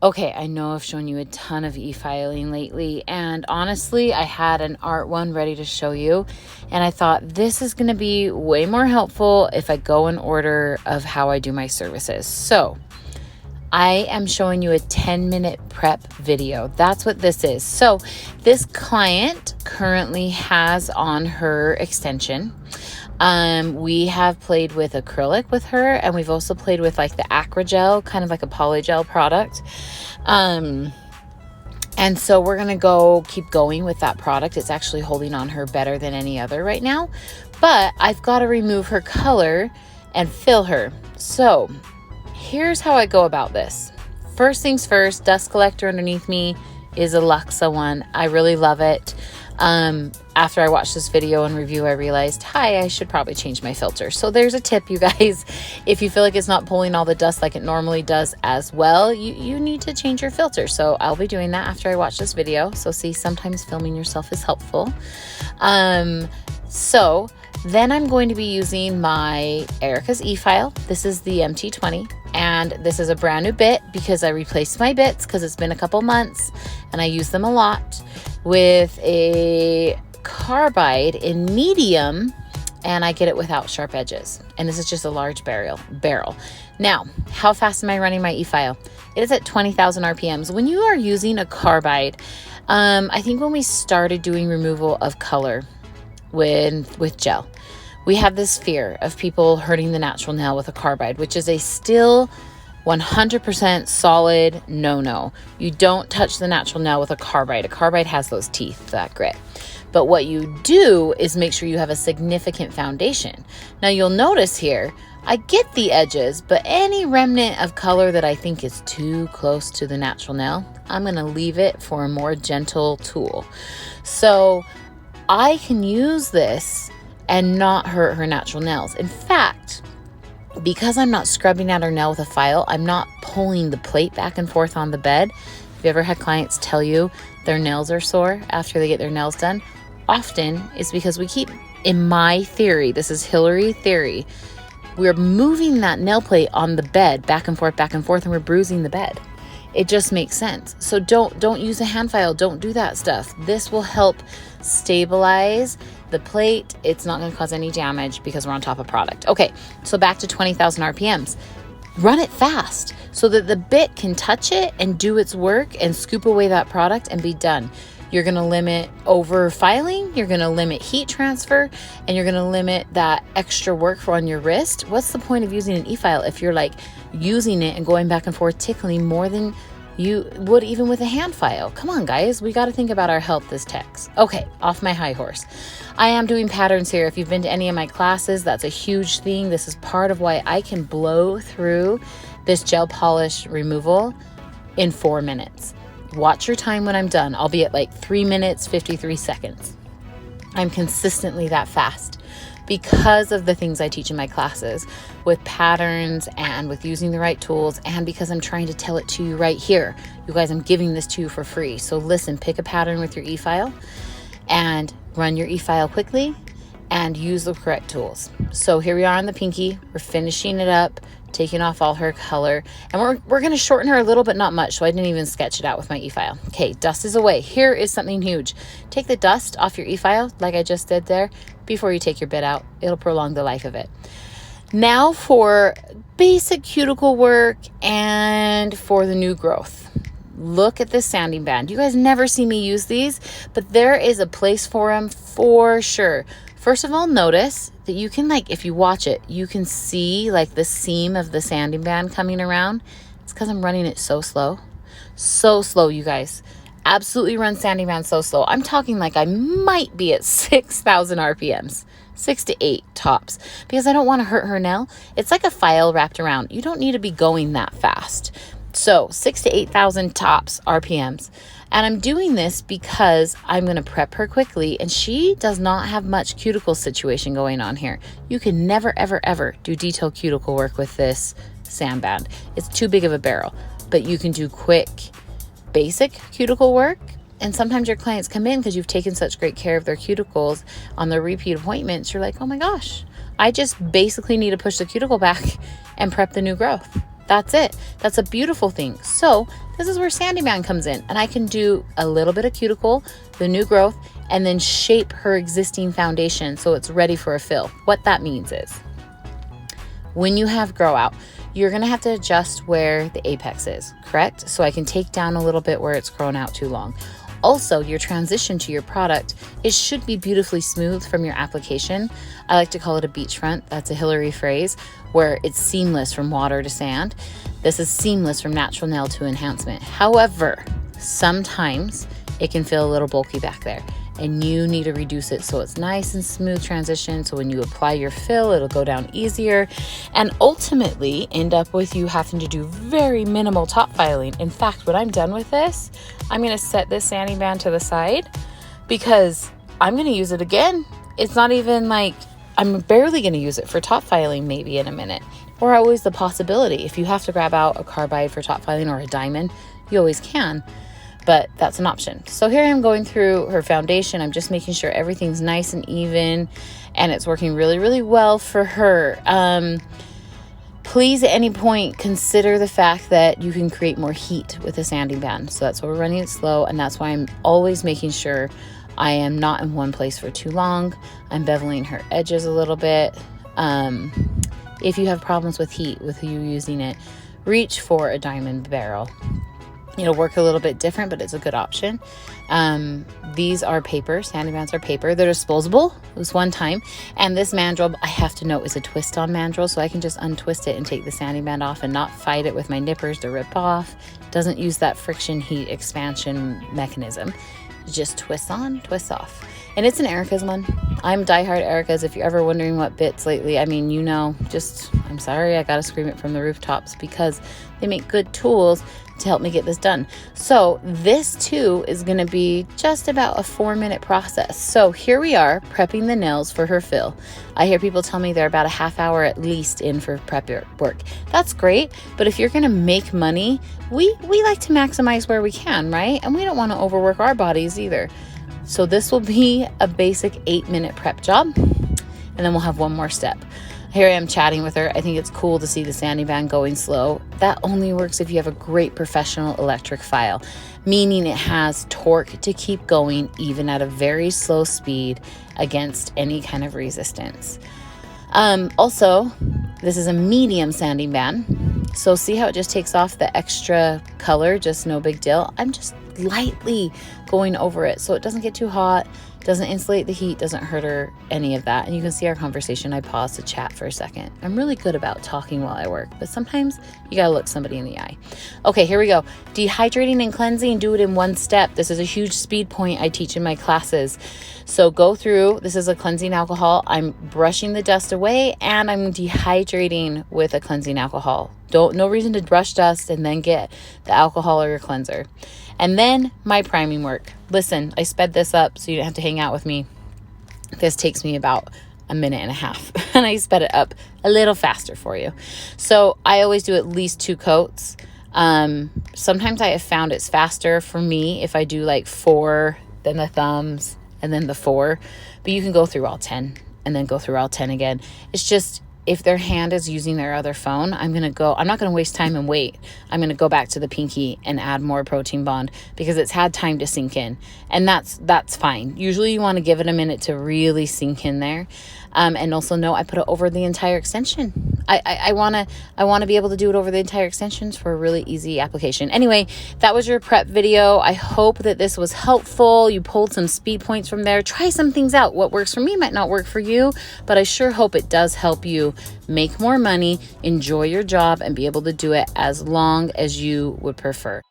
Okay, I know I've shown you a ton of e-filing lately, and honestly, I had an art one ready to show you, and I thought this is going to be way more helpful if I go in order of how I do my services. So I am showing you a 10-minute prep video. That's what this is. So this client currently has on her extension. We have played with acrylic with her, and we've also played with like the acrygel, kind of like a polygel product. And so we're going to keep going with that product. It's actually holding on her better than any other right now, but I've got to remove her color and fill her. So here's how I go about this. First things first, dust collector underneath me is a Luxa one. I really love it. After I watched this video and review, I realized, I should probably change my filter. So there's a tip, you guys. If you feel like it's not pulling all the dust like it normally does as well, you need to change your filter. So I'll be doing that after I watch this video. So see, sometimes filming yourself is helpful. So then I'm going to be using my Erica's Efile. This is the MT20. And this is a brand new bit because I replaced my bits because it's been a couple months and I use them a lot, with a carbide in medium, and I get it without sharp edges. And this is just a large barrel. Now, how fast am I running my Efile? It is at 20,000 RPMs. When you are using a carbide, I think when we started doing removal of color with gel, we have this fear of people hurting the natural nail with a carbide, which is a still 100% solid no. You don't touch the natural nail with a carbide. A carbide has those teeth, that grit. But what you do is make sure you have a significant foundation. Now you'll notice here, I get the edges, but any remnant of color that I think is too close to the natural nail, I'm going to leave it for a more gentle tool. So I can use this and not hurt her natural nails. In fact, because I'm not scrubbing at her nail with a file, I'm not pulling the plate back and forth on the bed. Have you ever had clients tell you their nails are sore after they get their nails done? Often it's because we keep, in my theory, this is Hillary theory, we're moving that nail plate on the bed back and forth, and we're bruising the bed. It just makes sense. So don't use a hand file. Don't do that stuff. This will help stabilize the plate. It's not going to cause any damage because we're on top of product. Okay, so back to 20,000 RPMs. Run it fast so that the bit can touch it and do its work and scoop away that product and be done. You're going to limit over filing, you're going to limit heat transfer, and you're going to limit that extra work on your wrist. What's the point of using an e-file if you're like using it and going back and forth tickling more than you would even with a hand file? Come on, guys. We got to think about our health as techs. Okay, off my high horse. I am doing patterns here. If you've been to any of my classes, that's a huge thing. This is part of why I can blow through this gel polish removal in 4 minutes. Watch your time when I'm done. I'll be at like 3 minutes, 53 seconds. I'm consistently that fast because of the things I teach in my classes with patterns and with using the right tools, and because I'm trying to tell it to you right here. You guys, I'm giving this to you for free. So listen, pick a pattern with your e-file and run your e-file quickly and use the correct tools. So here we are on the pinky. We're finishing it up, taking off all her color, and we're going to shorten her a little, but not much. So I didn't even sketch it out with my e-file. Okay, dust is away. Here is something huge. Take the dust off your e-file like I just did there before you take your bit out. It'll prolong the life of it. Now for basic cuticle work and for the new growth. Look at this sanding band. You guys never see me use these, but there is a place for them for sure. First of all, notice that you can, like, if you watch it, you can see like the seam of the sanding band coming around. It's because I'm running it so slow. So slow, you guys. Absolutely run sanding band so slow. I'm talking like I might be at 6,000 RPMs. 6 to 8 tops, because I don't want to hurt her nail. It's like a file wrapped around. You don't need to be going that fast. So 6 to 8,000 tops RPMs. And I'm doing this because I'm going to prep her quickly, and she does not have much cuticle situation going on here. You can never, ever, ever do detailed cuticle work with this sand band. It's too big of a barrel, but you can do quick, basic cuticle work. And sometimes your clients come in because you've taken such great care of their cuticles on their repeat appointments. You're like, oh my gosh, I just basically need to push the cuticle back and prep the new growth. That's it. That's a beautiful thing. So This is where sanding band comes in, and I can do a little bit of cuticle, the new growth, and then shape her existing foundation so it's ready for a fill. What that means is when you have grow out, you're gonna have to adjust where the apex is, correct? So I can take down a little bit where it's grown out too long. Also, your transition to your product, it should be beautifully smooth from your application. I like to call it a beachfront. That's a Hillary phrase, where it's seamless from water to sand. This is seamless from natural nail to enhancement. However, sometimes it can feel a little bulky back there, and you need to reduce it so it's nice and smooth transition. So when you apply your fill, it'll go down easier and ultimately end up with you having to do very minimal top filing. In fact, when I'm done with this, I'm gonna set this sanding band to the side because I'm gonna use it again. It's not even like, I'm barely gonna use it for top filing maybe in a minute, or always the possibility. If you have to grab out a carbide for top filing or a diamond, you always can. But that's an option. So here I am going through her foundation. I'm just making sure everything's nice and even and it's working really, really well for her. Please at any point consider the fact that you can create more heat with a sanding band. So that's why we're running it slow, and that's why I'm always making sure I am not in one place for too long. I'm beveling her edges a little bit. If you have problems with heat with you using it, reach for a diamond barrel. It'll work a little bit different, but it's a good option. These are paper, sanding bands are paper. They're disposable. It was one time. And this mandrel, I have to note, is a twist on mandrel, so I can just untwist it and take the sanding band off and not fight it with my nippers to rip off. Doesn't use that friction heat expansion mechanism. It just twists on, twists off. And it's an Erica's one. I'm diehard Erica's. If you're ever wondering what bits lately, I mean, you know, just, I'm sorry, I gotta scream it from the rooftops because they make good tools to help me get this done. So this too is gonna be just about a 4-minute process. So here we are prepping the nails for her fill. I hear people tell me they're about a half hour at least in for prep work. That's great, but if you're gonna make money, we like to maximize where we can, right? And we don't wanna overwork our bodies either. So this will be a basic 8-minute prep job, and then we'll have one more step. Here I am chatting with her. I think it's cool to see the sanding band going slow. That only works if you have a great professional electric file, meaning it has torque to keep going even at a very slow speed against any kind of resistance. Also, this is a medium sanding band. So see how it just takes off the extra color, just no big deal. I'm just lightly going over it so it doesn't get too hot, doesn't insulate the heat, doesn't hurt her, any of that. And you can see our conversation. I paused to chat for a second. I'm really good about talking while I work, but sometimes you gotta look somebody in the eye. Okay, here we go. Dehydrating and cleansing, do it in one step. This is a huge speed point I teach in my classes. So go through, this is a cleansing alcohol. I'm brushing the dust away and I'm dehydrating with a cleansing alcohol. No reason to brush dust and then get the alcohol or your cleanser. And then my priming work. Listen, I sped this up so you don't have to hang out with me. This takes me about a minute and a half and I sped it up a little faster for you. So I always do at least 2 coats. Sometimes I have found it's faster for me if I do like 4, then the thumbs, and then the 4, but you can go through all 10 and then go through all 10 again. It's just, if their hand is using their other phone, I'm not going to waste time and wait. I'm going to go back to the pinky and add more protein bond because it's had time to sink in. And that's fine. Usually you want to give it a minute to really sink in there. And also know I put it over the entire extension. I want to be able to do it over the entire extensions for a really easy application. Anyway, that was your prep video. I hope that this was helpful. You pulled some speed points from there. Try some things out. What works for me might not work for you, but I sure hope it does help you make more money, enjoy your job, and be able to do it as long as you would prefer.